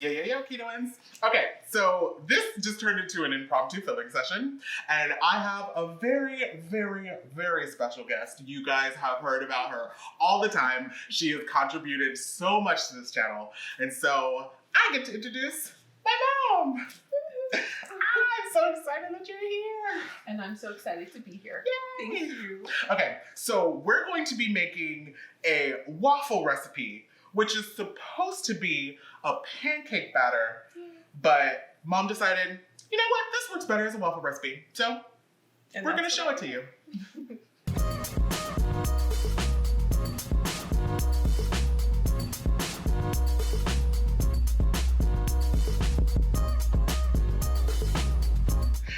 Yeah, Ketoans. Okay, so this just turned into an impromptu filming session, and I have a very special guest. You guys have heard about her all the time. She has contributed so much to this channel, and so I get to introduce my mom. I'm so excited that you're here. And I'm so excited to be here. Yay! Thank you. Okay, so we're going to be making a waffle recipe, which is supposed to be a pancake batter, but Mom decided, you know what, this works better as a waffle recipe. So we're gonna show it to you.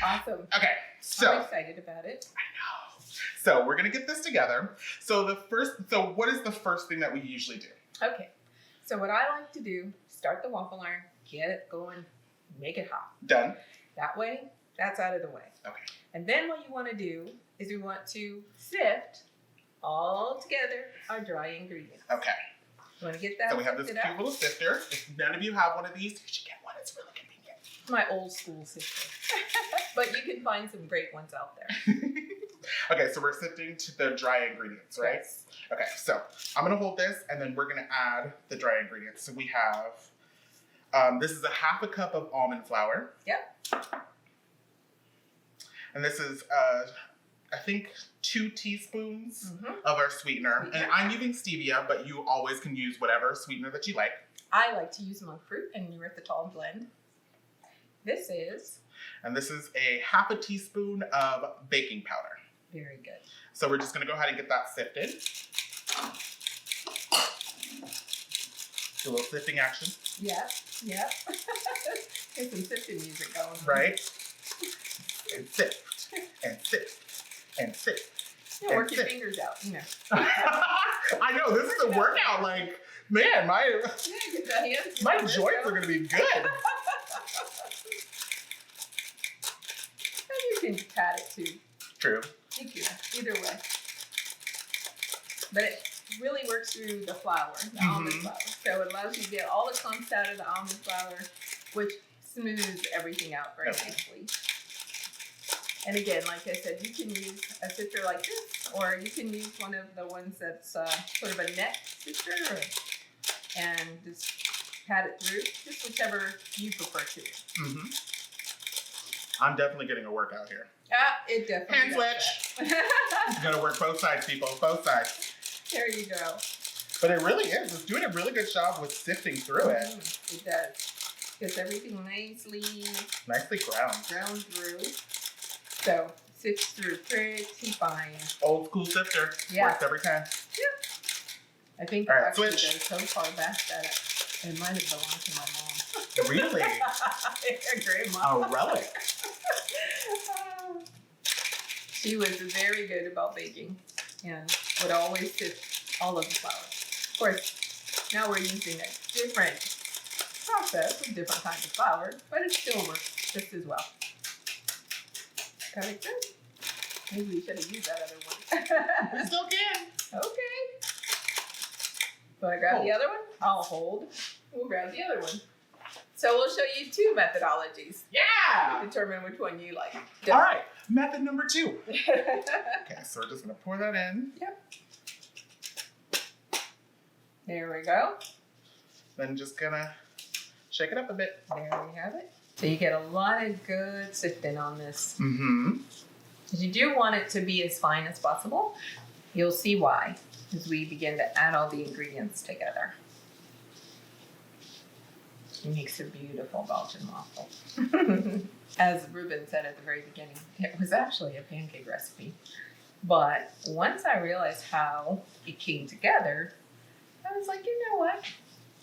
Awesome. Okay, so I'm excited about it. I know. So we're gonna get this together. So what is the first thing that we usually do? Okay. So what I like to do, start the waffle iron, get it going, make it hot. Done. That way, that's out of the way. Okay. And then what you want to do is we want to sift all together our dry ingredients. Okay. You want to get that? So we have this cute little sifter. If none of you have one of these, you should get one. It's really convenient. My old school sifter. But you can find some great ones out there. Okay, so we're sifting to the dry ingredients, right? Yes. Okay, so I'm gonna hold this and then we're gonna add the dry ingredients. So we have, this is a half a cup of almond flour. Yep. And this is, I think 2 teaspoons of our sweetener. Sweetener. And I'm using stevia, but you always can use whatever sweetener that you like. I like to use monk fruit and erythritol blend. This is? And this is a half a teaspoon of baking powder. Very good. So we're just gonna go ahead and get that sifted. Do a little sifting action. Yep. Get some sifting music going. Right? And sift, and sift, and sift. Yeah, work your fingers out, you know. I know, this is a workout. Like, man, my joints are gonna be good. And you can pat it too. True. Either way. But it really works through the flour, the almond flour. So it allows you to get all the clumps out of the almond flour, which smooths everything out very nicely. And again, like I said, you can use a sifter like this, or you can use one of the ones that's sort of a net sifter, and just pat it through, just whichever you prefer to do. I'm definitely getting a workout here. It definitely Hand switch. You gotta work both sides, people, both sides. There you go. But it really is. It's doing a really good job with sifting through it. It does. Gets everything nicely ground through. So sifts through pretty fine. Old school sifter. Yeah. Works every time. I think all right, actually switch. goes so far back that it might have belonged to my mom. Really? A grandma. A relic. She was very good about baking and would always sift all of the flour. Of course, now we're using a different process with different kinds of flour, but it still works just as well. Got it good? Maybe we should have used that other one. We still can. Okay. So I grab the other one? I'll hold. We'll grab the other one. So we'll show you 2 methodologies. Yeah! Determine which one you like. All right, method number 2. Okay, so we're just gonna pour that in. Yep. There we go. Then just gonna shake it up a bit. There we have it. So you get a lot of good sifting on this. Because you do want it to be as fine as possible. You'll see why as we begin to add all the ingredients together. It makes a beautiful Belgian waffle. As Reuben said at the very beginning, it was actually a pancake recipe. But once I realized how it came together, I was like, you know what?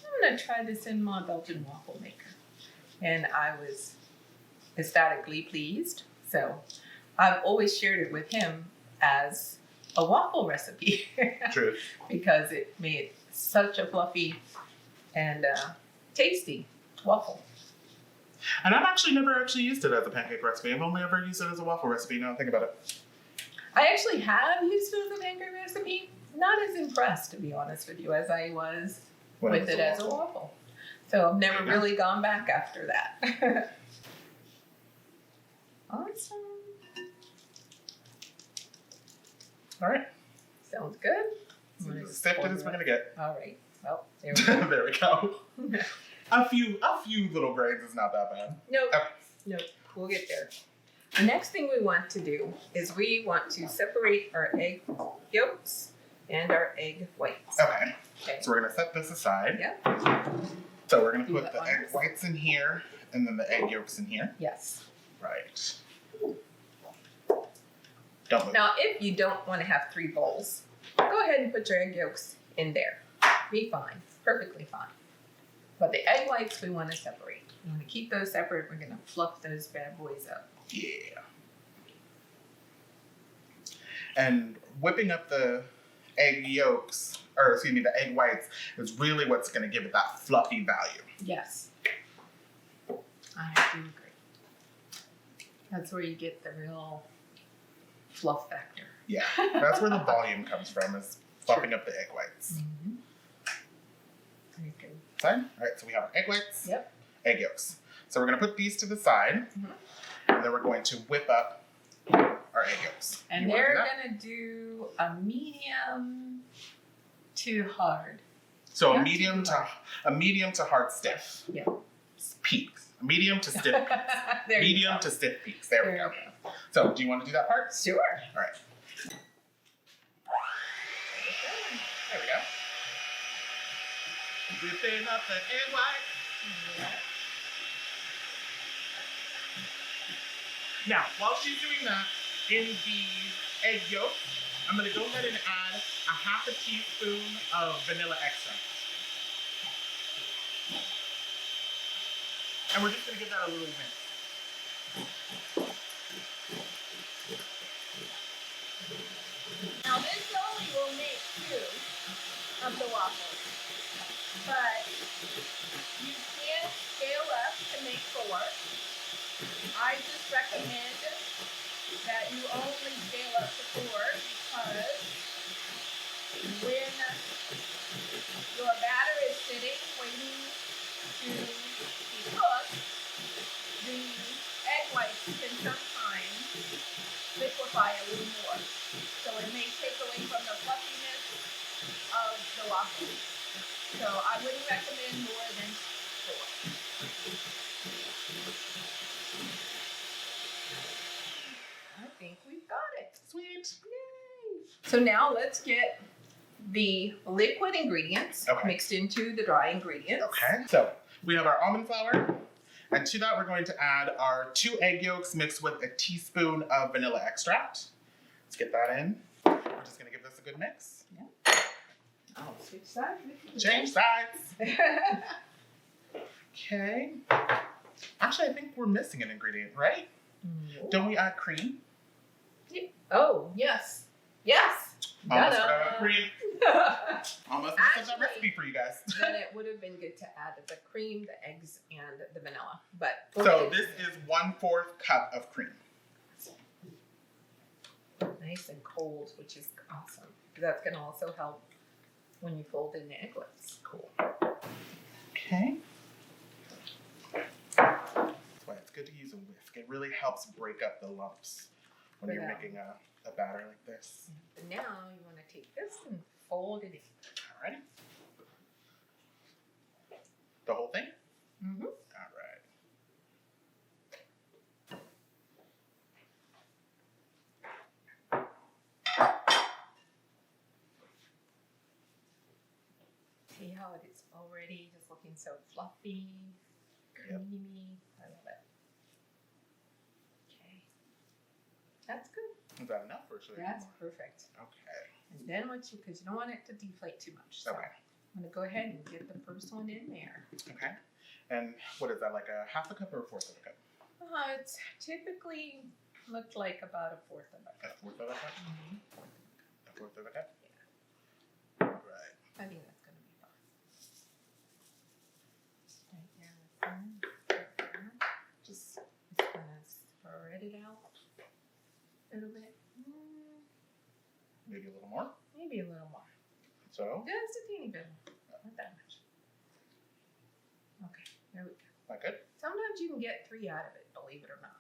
I'm going to try this in my Belgian waffle maker. And I was ecstatically pleased. So I've always shared it with him as a waffle recipe. True. Because it made such a fluffy and tasty waffle. And I've actually never used it as a pancake recipe. I've only ever used it as a waffle recipe. Now think about it. I actually have used it as a pancake recipe. Not as impressed, to be honest with you, as I was with it as a waffle. So I've never really gone back after that. Awesome. All right. Sounds good. As sifted as we're gonna get. All right. Well, there we go. There we go. A few little grains is not that bad. Nope. Okay. Nope. We'll get there. The next thing we want to do is we want to separate our egg yolks and our egg whites. Okay. Okay. So we're gonna set this aside. Yeah. So we're gonna Do put that the on egg this. whites in here, and then the egg yolks in here. Yes. Right. Don't move. Now, if you don't want to have 3 bowls, go ahead and put your egg yolks in there. Be fine. Perfectly fine. But the egg whites we want to separate. We want to keep those separate. We're going to fluff those bad boys up. Yeah. And whipping up the egg yolks, or excuse me, the egg whites, is really what's going to give it that fluffy value. Yes. I do agree. That's where you get the real fluff factor. Yeah, that's where the volume comes from, is fluffing up the egg whites. Mm-hmm. Very good. Fine. All right, so we have our egg whites, Yep. egg yolks. So we're going to put these to the side, and then we're going to whip up our egg yolks. And You wanna do they're that? going to do a medium to hard. So Not a medium too to medium to hard stiff. Yeah. Peaks. Medium to stiff peaks. There you Medium go. to stiff peaks. There we There go. you go. So do you want to do that part? Sure. All right. There we go. Whipping up the egg white. Yeah. Now, while she's doing that, in the egg yolk, I'm going to go ahead and add a half a teaspoon of vanilla extract. And we're just going to give that a little mix. Now this only will make 2 of the waffles, but you can scale up to make 4. I just recommend that you only scale up to 4 because when your batter is sitting waiting to be cooked, the egg whites can sometimes liquefy a little more. So it may take away from the fluffiness of the waffle. So I wouldn't recommend more than 4. I think we've got it. Sweet. Yay. So now let's get the liquid ingredients Okay. mixed into the dry ingredients. Okay. So we have our almond flour. And to that, we're going to add our 2 egg yolks mixed with a teaspoon of vanilla extract. Let's get that in. We're just going to give this a good mix. Oh, switch sides. Change sides. Okay. Actually, I think we're missing an ingredient, right? Don't we add cream? Oh, yes. Yes. Almost Ta-da. forgot about cream. Almost messed up that Actually- recipe for you guys. Then it would have been good to add the cream, the eggs, and the vanilla. But So this is 1/4 cup of cream. nice and cold, which is awesome. That's going to also help when you fold in the egg whites. Cool. Okay. That's why it's good to use a whisk. It really helps break up the lumps when you're Yeah. making a batter like this. And now you want to take this and fold it in. Alrighty. The whole thing? Mm-hmm. Alright. See how it is already just looking so fluffy, Yep. creamy. I love it. Okay. That's good. Is that enough or should I That's do more? perfect. Okay. And then because you don't want it to deflate too much. So Okay. I'm going to go ahead and get the first one in there. Okay. And what is that, like a 1/2 cup or a 1/4 of a cup? It's typically looked like about a fourth of a A cup. 1/4 of a cup? Mhm. A 1/4 of a cup? Yeah. Right. I think that's going to be fine. Right there in the center. Right there. Just Just kind of spread it out a little bit. maybe a little more. Maybe a little more. So, Just a teeny bit more. Not that much. There we go. That good? Sometimes you can get 3 out of it, believe it or not.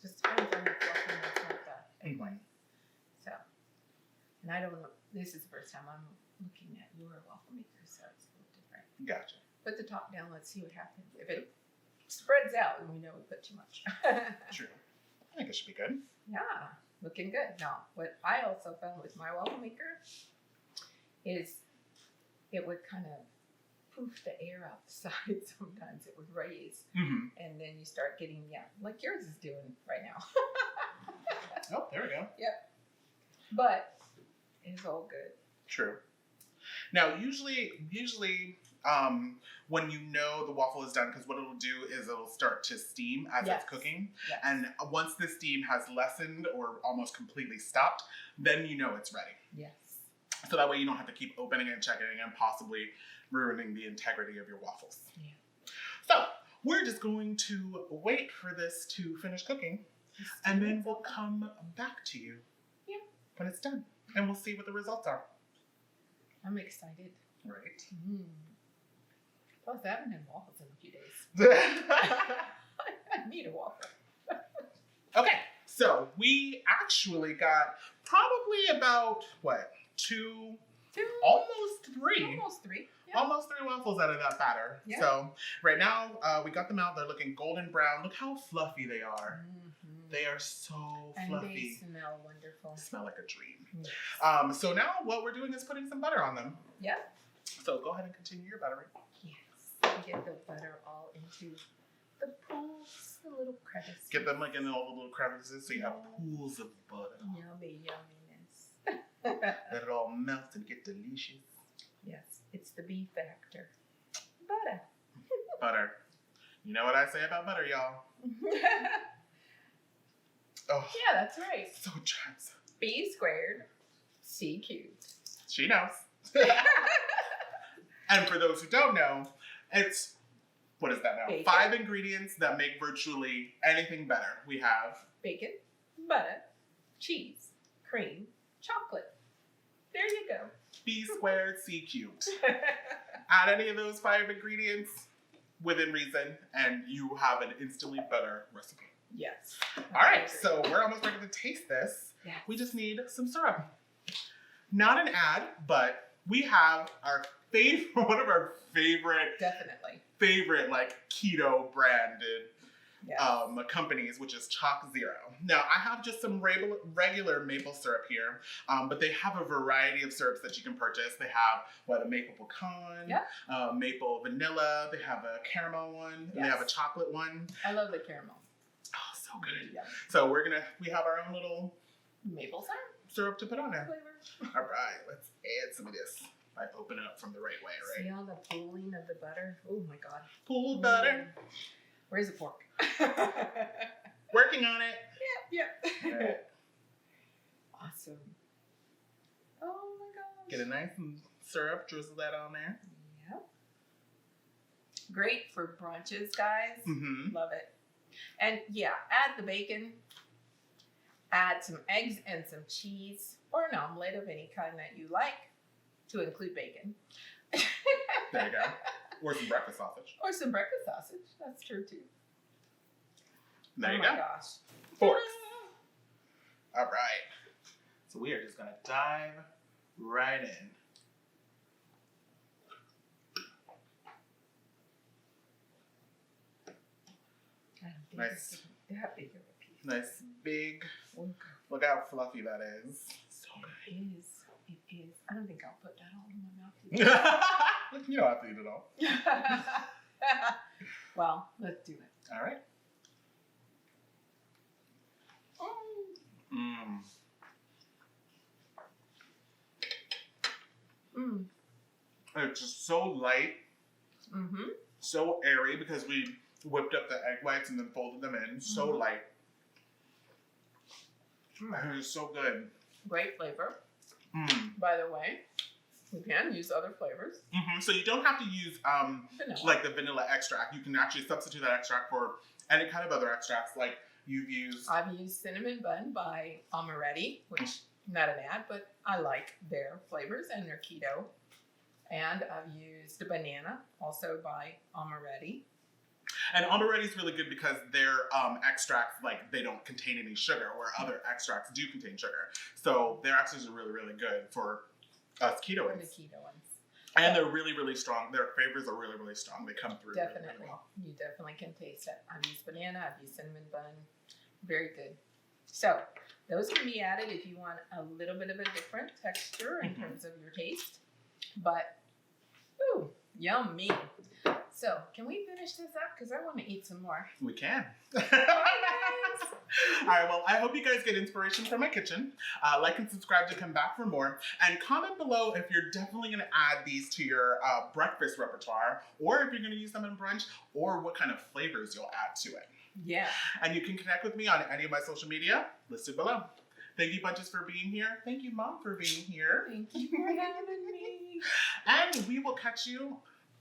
Just depends on the fluffiness of the egg white. So, and I don't know, this is the first time I'm looking at your waffle maker, so it's a little different. Gotcha. Put the top down, let's see what happens. If it spreads out, then we know we put too much. True. I think it should be good. Yeah, looking good. Now, what I also found with my waffle maker is it would kind of poof the air out the side sometimes. It would raise. Mm-hmm. And then you start getting, like yours is doing right now. Oh, there we go. Yep. But it's all good. True. Now, usually, when you know the waffle is done, because what it'll do is it'll start to steam as Yes. it's cooking. Yes. And once the steam has lessened or almost completely stopped, then you know it's ready. Yes. So that way you don't have to keep opening and checking and possibly ruining the integrity of your waffles. Yeah. So we're just going to wait for this to finish cooking, and then we'll come back to you when it's done, and we'll see what the results are. I'm excited. Right. Plus, I haven't had waffles in a few days. I need a waffle. Okay, so we actually got probably about, two, almost three. Almost 3. Yeah. Almost 3 waffles out of that batter. Yeah. So right now, we got them out. They're looking golden brown. Look how fluffy they are. They are so And fluffy. they smell wonderful. They smell like a dream. Yes. So now what we're doing is putting some butter on them. Yeah. So go ahead and continue your buttering. Yes. Get the butter all into the pools, the little crevices. Get them like in all the little crevices so you have pools of butter. Yummy, yumminess. Let it all melt and get delicious. Yes, it's the B factor. Butter. Butter. You know what I say about butter, y'all? Oh, Yeah, that's right. so trans. B squared, C cubed. She knows. And for those who don't know, it's, what is that now? Bacon. 5 ingredients that make virtually anything better. We have Bacon, butter, cheese, cream, chocolate. There you go. B squared, C cubed. Add any of those 5 ingredients within reason, and you have an instantly better recipe. Yes. All right, so we're almost ready to taste this. Yes. We just need some syrup. Not an ad, but we have our favorite, one of our favorite like keto branded Yes. companies, which is Chalk Zero. Now, I have just some regular maple syrup here, but they have a variety of syrups that you can purchase. They have a maple pecan, maple vanilla. They have a caramel one. And they have a chocolate one. I love the caramel. Oh, so good. Yeah. So we have our own little Maple syrup syrup to put on there. flavor. All right, let's add some of this. I open it up from the right way, right? See all the pooling of the butter? Oh my god. Pooled butter. Where's the fork? Working on it. Yep. Right. Awesome. Oh my gosh. Get a nice syrup, drizzle that on there. Yep. Great for brunches, guys. Mm-hmm. Love it. And add the bacon. Add some eggs and some cheese or an omelet of any kind that you like to include bacon. There you go. Or some breakfast sausage. Or some breakfast sausage. That's true too. There you Oh go. my gosh. Forks. All right. So we are just going to dive right in. I don't think Nice. it's that big of a piece. Nice big. Okay. Look how fluffy that is. So It is. It is. I don't think I'll put that all in my mouth. good. You don't have to eat it all. Well, let's do it. All right. Mmm. Mm. It's just so light, Mm-hmm. so airy because we whipped up the egg whites and then folded them in. So Mhm. light. And it's so good. Great flavor. Mm. By the way, we can use other flavors. Mm-hmm. So you don't have to use Vanilla. like the vanilla extract. You can actually substitute that extract for any kind of other extracts. Like you've used. I've used Cinnamon Bun by Amaretti, which not an ad, but I like their flavors and their keto. And I've used the banana, also by Amaretti. And almond ready is really good because their extracts, like, they don't contain any sugar, where other extracts do contain sugar. So their extracts are really, really good for us The ketoans. keto ones. And they're really, really strong. Their flavors are really, really strong. They come through really, Definitely. really well. You definitely can taste it. I've used banana, I've used cinnamon bun. Very good. So those can be added if you want a little bit of a different texture in terms of your taste. But, ooh, yummy. So can we finish this up? Because I want to eat some more. We can. Bye, guys. All right, well, I hope you guys get inspiration from my kitchen. Like and subscribe to come back for more. And comment below if you're definitely going to add these to your breakfast repertoire, or if you're going to use them in brunch, or what kind of flavors you'll add to it. Yeah. And you can connect with me on any of my social media listed below. Thank you, Bunches, for being here. Thank you, Mom, for being here. Thank you for having me. And we will catch you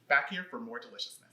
back here for more deliciousness.